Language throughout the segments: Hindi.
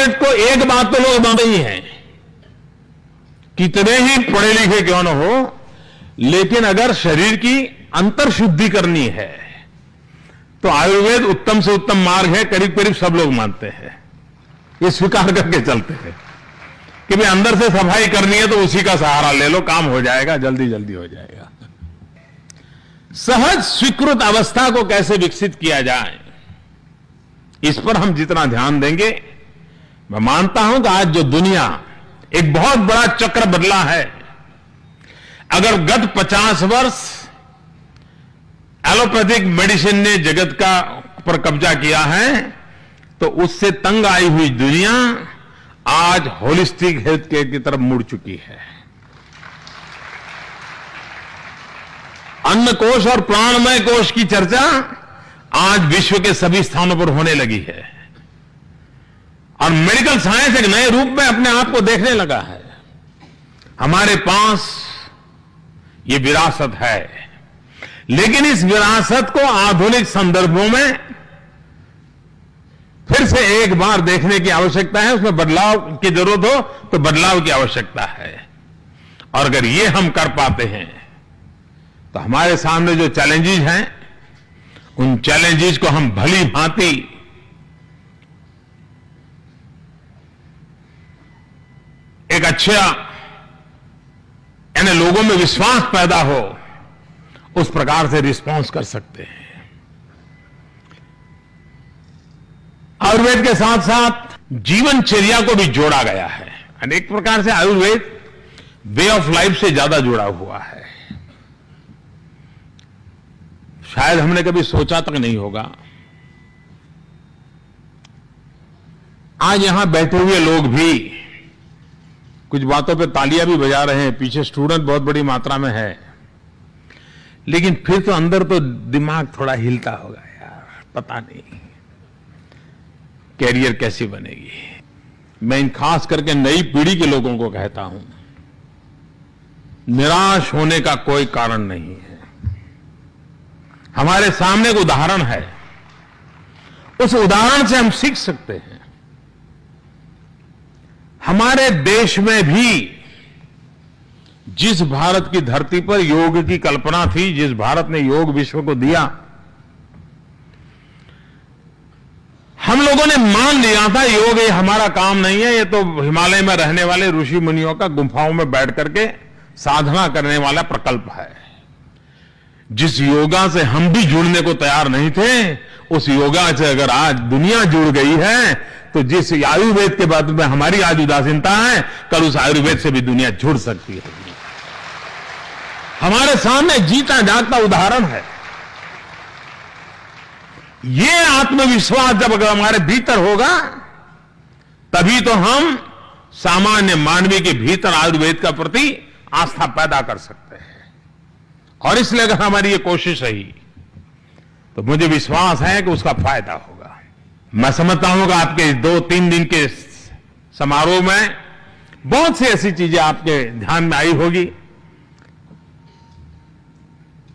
आयुर्वेद को एक बात तो लोग मानते ही हैं, कितने ही पढ़े लिखे क्यों न हो, लेकिन अगर शरीर की अंतर शुद्धि करनी है तो आयुर्वेद उत्तम से उत्तम मार्ग है, करीब करीब सब लोग मानते हैं, ये स्वीकार करके चलते हैं कि भाई अंदर से सफाई करनी है तो उसी का सहारा ले लो, काम हो जाएगा, जल्दी जल्दी हो जाएगा। सहज स्वीकृत अवस्था को कैसे विकसित किया जाए, इस पर हम जितना ध्यान देंगे, मैं मानता हूं कि आज जो दुनिया एक बहुत बड़ा चक्र बदला है, अगर गत 50 वर्ष एलोपैथिक मेडिसिन ने जगत का पर कब्जा किया है, तो उससे तंग आई हुई दुनिया आज होलिस्टिक हेल्थ केयर की तरफ मुड़ चुकी है। अन्न कोश और प्राणमय कोश की चर्चा आज विश्व के सभी स्थानों पर होने लगी है और मेडिकल साइंस एक नए रूप में अपने आप को देखने लगा है। हमारे पास ये विरासत है, लेकिन इस विरासत को आधुनिक संदर्भों में फिर से एक बार देखने की आवश्यकता है, उसमें बदलाव की जरूरत हो तो बदलाव की आवश्यकता है। और अगर ये हम कर पाते हैं तो हमारे सामने जो चैलेंजेस हैं, उन चैलेंजेस को हम भली भांति एक अच्छा यानी लोगों में विश्वास पैदा हो, उस प्रकार से रिस्पॉन्स कर सकते हैं। आयुर्वेद के साथ साथ जीवनचर्या को भी जोड़ा गया है, अनेक प्रकार से आयुर्वेद वे ऑफ लाइफ से ज्यादा जुड़ा हुआ है। शायद हमने कभी सोचा तक नहीं होगा। आज यहां बैठे हुए लोग भी कुछ बातों पे तालियां भी बजा रहे हैं, पीछे स्टूडेंट बहुत बड़ी मात्रा में है, लेकिन फिर तो अंदर तो दिमाग थोड़ा हिलता होगा, यार पता नहीं कैरियर कैसी बनेगी। मैं इन खास करके नई पीढ़ी के लोगों को कहता हूं, निराश होने का कोई कारण नहीं है। हमारे सामने एक उदाहरण है, उस उदाहरण से हम सीख सकते हैं। हमारे देश में भी जिस भारत की धरती पर योग की कल्पना थी, जिस भारत ने योग विश्व को दिया, हम लोगों ने मान लिया था योग ये हमारा काम नहीं है, ये तो हिमालय में रहने वाले ऋषि मुनियों का गुफाओं में बैठ करके साधना करने वाला प्रकल्प है। जिस योगा से हम भी जुड़ने को तैयार नहीं थे, उस योगा से अगर आज दुनिया जुड़ गई है, तो जिस आयुर्वेद के बाद में हमारी आज उदासीनता है, कल उस आयुर्वेद से भी दुनिया जुड़ सकती है। हमारे सामने जीता जागता उदाहरण है। ये आत्मविश्वास जब अगर हमारे भीतर होगा, तभी तो हम सामान्य मानवी के भीतर आयुर्वेद का प्रति आस्था पैदा कर सकते हैं। और इसलिए अगर हमारी ये कोशिश रही तो मुझे विश्वास है कि उसका फायदा होगा। मैं समझता हूं कि आपके 2-3 दिन के समारोह में बहुत सी ऐसी चीजें आपके ध्यान में आई होगी,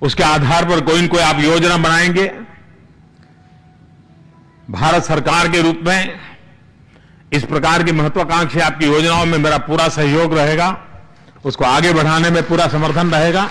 उसके आधार पर कोई न कोई आप योजना बनाएंगे। भारत सरकार के रूप में इस प्रकार की महत्वाकांक्षी आपकी योजनाओं में मेरा पूरा सहयोग रहेगा, उसको आगे बढ़ाने में पूरा समर्थन रहेगा।